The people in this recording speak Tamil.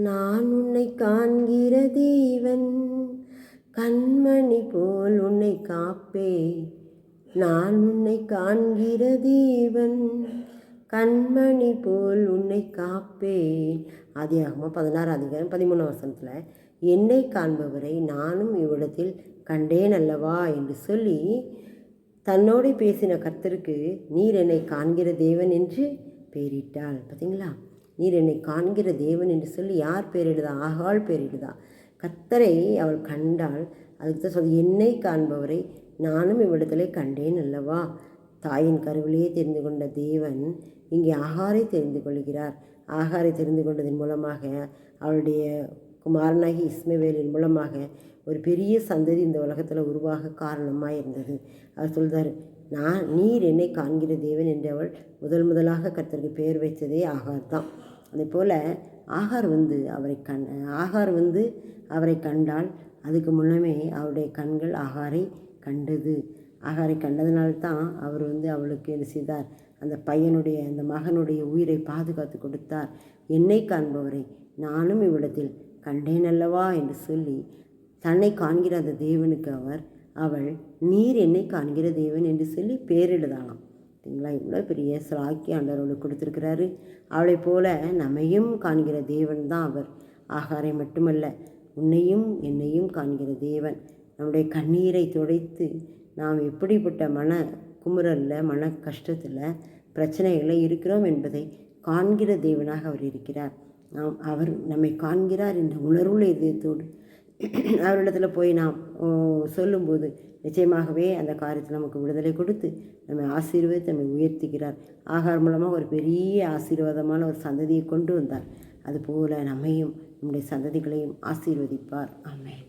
நான் உன்னை காண்கிற தேவன், கண்மணி போல் உன்னை காப்பே. நான் உன்னை காண்கிற தேவன், கண்மணி போல் உன்னை காப்பேன். ஆதியாகமம் 16:13 என்னை காண்பவரை நானும் இவ்விடத்தில் கண்டேன் அல்லவா என்று சொல்லி தன்னோடு பேசின கர்த்தருக்கு நீர் என்னை காண்கிற தேவன் என்று பெயரிட்டாள். பார்த்தீங்களா? நீர் என்னை காண்கிற தேவன் என்று சொல்லி யார் பெயரிடுதா? ஆகாள் பெயரிடுதா. கர்த்தரை அவள் கண்டாள். அதுக்கு தான் சொல்லி என்னை காண்பவரை நானும் இவ்விடத்திலே கண்டேன் அல்லவா. தாயின் கருவிலேயே தெரிந்து கொண்ட தேவன் இங்கே ஆகாரை தெரிந்து கொள்கிறார். ஆகாரை தெரிந்து கொண்டதன் மூலமாக அவளுடைய குமாரனாகி இஸ்மவேலின் மூலமாக ஒரு பெரிய சந்ததி இந்த உலகத்தில் உருவாக காரணமாக இருந்தது. அவர் சொல்கிறார், நீர் என்னை காண்கிற தேவன் என்று அவள் முதலாக கர்த்தருக்கு பெயர் வைத்ததே ஆகார் தான். அதே போல் ஆகார் வந்து அவரை கண்டால் அதுக்கு முன்னமே அவருடைய கண்கள் ஆகாரை கண்டது. ஆகாரை கண்டதுனால்தான் அவர் அவளுக்கு என்ன செய்தார்? அந்த மகனுடைய உயிரை பாதுகாத்து கொடுத்தார். என்னை காண்பவரை நானும் இவ்விடத்தில் கண்டேன் அல்லவா என்று சொல்லி தன்னை காண்கிற அந்த தேவனுக்கு அவள் நீர் என்னை காண்கிற தேவன் என்று சொல்லி பேரிடுதாளாம். சரிங்களா? இவ்வளோ பெரிய சிலாக்கி ஆண்டவர் அவளுக்கு கொடுத்துருக்கிறாரு. அவளை போல நம்மையும் காண்கிற தேவன் தான் அவர். ஆகாரை மட்டுமல்ல, உன்னையும் என்னையும் காண்கிற தேவன். நம்முடைய கண்ணீரை துடைத்து நாம் எப்படிப்பட்ட மன குமுறலில், மன கஷ்டத்தில், பிரச்சனைகளில் இருக்கிறோம் என்பதை காண்கிற தேவனாக அவர் இருக்கிறார். அவர் நம்மை காண்கிறார் என்ற உணர்வுள்ள இதயத்தோடு அவரிடத்தில் போய் நாம் சொல்லும்போது நிச்சயமாகவே அந்த காரியத்தில் நமக்கு விடுதலை கொடுத்து நம்மை ஆசீர்வதித்து நம்மை உயர்த்துகிறார். ஆகார் மூலமாக ஒரு பெரிய ஆசீர்வாதமான ஒரு சந்ததியை கொண்டு வந்தார். அதுபோல் நம்மையும் நம்முடைய சந்ததிகளையும் ஆசீர்வதிப்பார். ஆமென்.